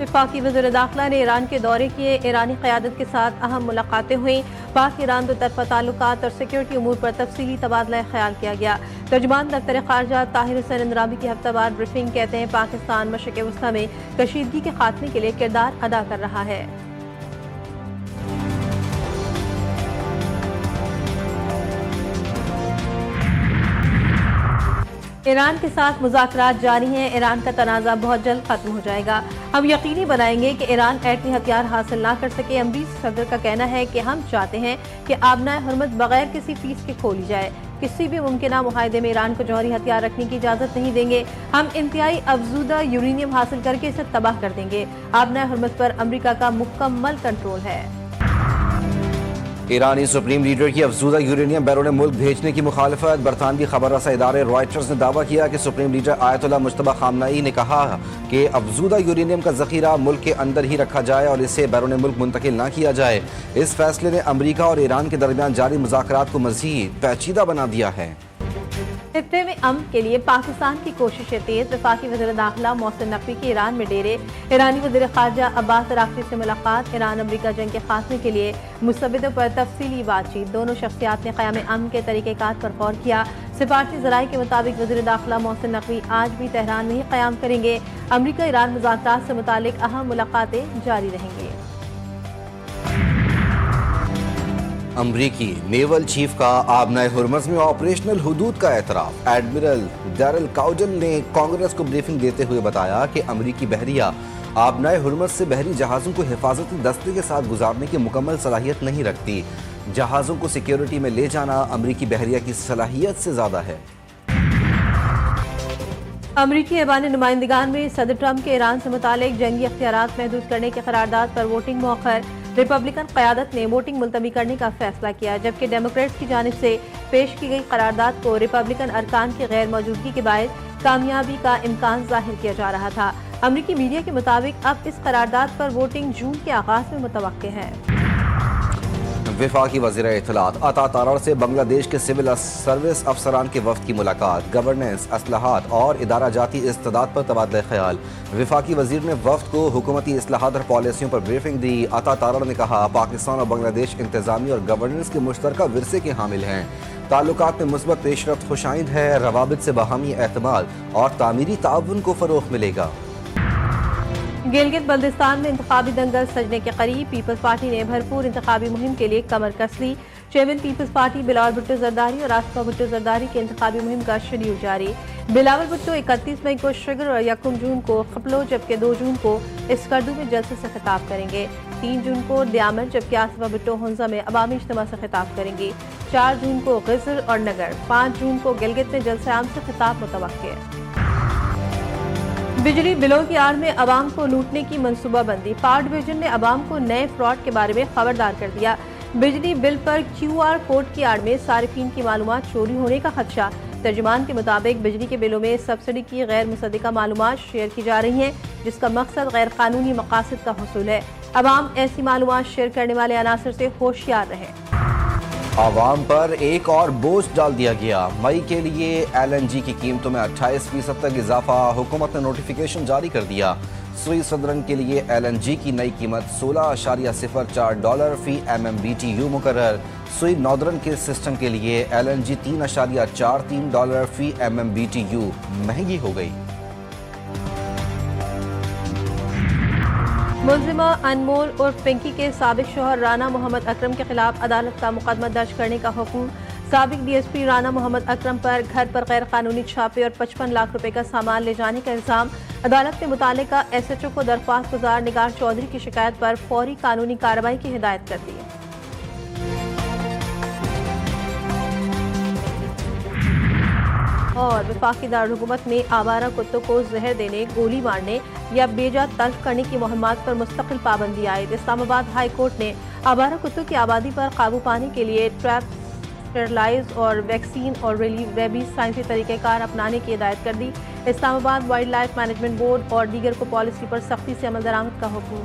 वफाकी वज़ीर दाखिला ने ईरान के दौरे किए। ईरानी क़यादत के साथ अहम मुलाकातें हुई। पाक ईरान दो तरफ़ा ताल्लुकात और सिक्योरिटी उमूर पर तफसीली तबादला ख्याल किया गया। तर्जुमान दफ्तर ख़ारजा ताहिर हुसैन इंद्राबी की हफ्तावार ब्रीफिंग कहते हैं पाकिस्तान मशरिक़ वस्ती में कशीदगी के खात्मे के लिए किरदार अदा कर रहा है। ईरान के साथ मुज़ाकरात जारी हैं। ईरान का तनाज़ा बहुत जल्द खत्म हो जाएगा। हम यकीनी बनाएंगे कि ईरान एटमी हथियार हासिल ना कर सके। अमरीकी सदर का कहना है कि हम चाहते हैं कि आबनाए हुर्मत बगैर किसी फीस के खोली जाए। किसी भी मुमकिना मुआहदे में ईरान को जौहरी हथियार रखने की इजाज़त नहीं देंगे। हम इंतहाई अफजूदा यूरेनियम हासिल करके इसे तबाह कर देंगे। आबनाए हुर्मत पर अमरीका का मुकम्मल कंट्रोल है। ईरानी सुप्रीम लीडर की अफजूदा यूरेनियम बैरून मुल्क भेजने की मुखालफत। बरतानवी खबर रसा इदारे रॉयटर्स ने दावा किया कि supreme leader Ayatollah Mojtaba Khamenei ने कहा कि अफजूदा यूरेनियम का जखीरा मुल्क के अंदर ही रखा जाए और इसे बैरून मुल्क मुंतकिल ना किया जाए। इस फैसले ने अमरीका और ईरान के दरमियान जारी मुज़ाकरात को मज़ीद पेचीदा बना दिया है। खित्ते में अमन के लिए पाकिस्तान की कोशिशें तेज। वफाकी वज़ीर दाखिला मोहसिन नकवी के ईरान में डेरे। ईरानी वज़ीर ख़ारजा अब्बास अराग़ची से मुलाकात। ईरान अमरीका जंग के खात्मे के लिए मुसव्विदों पर तफसीली बातचीत। दोनों शख्सियात ने क़याम अमन के तरीक़ेकार पर गौर किया। सिफारती ज़राए के मुताबिक वज़ीर दाखिला मोहसिन नकवी आज भी तेहरान में ही क़याम करेंगे। अमरीका ईरान मुज़ाकरात से मुतालिक अहम मुलाकातें जारी रहेंगी। अमरीकी नेवल चीफ का आबनाए हुर्मज़ में ऑपरेशनल हुदूद का एतराफ़। एडमिरल डैरल काउजल ने कांग्रेस को ब्रीफिंग देते हुए बताया कि अमरीकी बहरिया आबनाए हुर्मज़ से बहरी जहाज़ों को हिफाजती दस्ते के साथ गुजारने की मुकम्मल सलाहियत नहीं रखती। जहाज़ों को सिक्योरिटी में ले जाना अमरीकी बहरिया की सलाहियत से ज़्यादा है। अमरीकी ऐवान नुमाइंदगान में सदर ट्रंप के ईरान से मुतालिक जंगी अख्तियारात महदूद करने के करारदाद पर वोटिंग मौखर। रिपब्लिकन क़यादत ने वोटिंग मुलतवी करने का फैसला किया, जबकि डेमोक्रेट्स की जानिब से पेश की गई करारदाद को रिपब्लिकन अरकान की गैर मौजूदगी के बायस कामयाबी का इम्कान जाहिर किया जा रहा था। अमरीकी मीडिया के मुताबिक अब इस करारदाद पर वोटिंग जून के आगाज में मुतवक्के है। वफाकी वज़ीर इत्तलात अता तारड़ से बांग्लादेश के सिविल सर्विस अफसरान के वफ़द की मुलाकात। गवर्नेंस, असलाहात और इदारा जाती इस्तेदाद पर तबादला ख्याल। वफाकी वज़ीर ने वफ़द को हुकूमती इस्लाहात और पॉलिसियों पर ब्रीफिंग दी। अता तारड़ ने कहा पाकिस्तान और बांग्लादेश इंतज़ामी और गवर्नेंस के मुश्तरका विरसे के हामिल हैं। ताल्लुकात में मुस्बत पेशरफ्त खुशाइंद है। रवाबित से बाहमी एतमाद और तामीरी ताउन को फ़रोग़ मिलेगा। गिलगित बल्दिस्तान में इंतखाबी दंगल सजने के करीब। पीपल्स पार्टी ने भरपूर इंतखाबी मुहिम के लिए कमर कस ली। चेयरमैन पीपल्स पार्टी बिलावल भुट्टो जरदारी और आसिफा भुट्टो जरदारी के इंतखाबी मुहिम का शेड्यूल जारी। बिलावल भुट्टो 31 मई को शिगर और 1 जून को खपलो, जबकि 2 जून को इस्कर्दू में जलसे से खिताब करेंगे। 3 जून को दयामन, जबकि आसिफा भुट्टो हुंजा में अवामी इज्तिमा से खिताब करेंगी। 4 जून को गिजर और नगर। 5 जून को गिलगित में जलसे आम से खिताब मुतवक्के। बिजली बिलों की आड़ में अवाम को लूटने की मंसूबाबंदी। पावर डिवीजन ने अवाम को नए फ्रॉड के बारे में खबरदार कर दिया। बिजली बिल पर QR कोड की आड़ में सारिफीन की मालूमात चोरी होने का खदशा। तर्जुमान के मुताबिक बिजली के बिलों में सब्सिडी की गैर मुसद्दिका मालूमात शेयर की जा रही हैं, जिसका मकसद गैर कानूनी मकासद का हुसूल है। अवाम ऐसी मालूमात शेयर करने वाले अनासर से होशियार रहें। आवाम पर एक और बोझ डाल दिया गया। मई के लिए LNG की कीमतों में 28% तक इजाफा। हुकूमत ने नोटिफिकेशन जारी कर दिया। सुई सदरन के लिए LNG की नई कीमत $16.04 फी MMBTU मुकर्रर। सुई नॉर्दर्न के सिस्टम के लिए LNG $3.43 फी MMBTU महंगी हो गई। मुलजिमा अनमोल और पिंकी के साबिक शोहर राना मोहम्मद अकरम के खिलाफ अदालत का मुकदमा दर्ज करने का हुक्म। साबिक DSP राना मोहम्मद अकरम पर घर पर गैर कानूनी छापे और 55 लाख रुपए का सामान ले जाने का इल्जाम। अदालत ने मुतालिका SHO को दरख्वास्त गुजार निगार चौधरी की शिकायत पर फौरी कानूनी कार्रवाई की हिदायत कर दी। और वफाकी दारुल-हुकूमत में आवारा कुत्तों को जहर देने, गोली मारने या बेजा तल्फ करने की मुहिम्मात पर मुस्तकिल पाबंदी आयद। इस्लामाबाद हाई कोर्ट ने आवारा कुत्तों की आबादी पर काबू पाने के लिए ट्रैप, स्टेरलाइज और वैक्सीन और रेबीज साइंसी तरीक़ेकार अपनाने की हिदायत कर दी। Islamabad wildlife management board और दीगर को पॉलिसी पर सख्ती से अमल दरामद का हुक्म।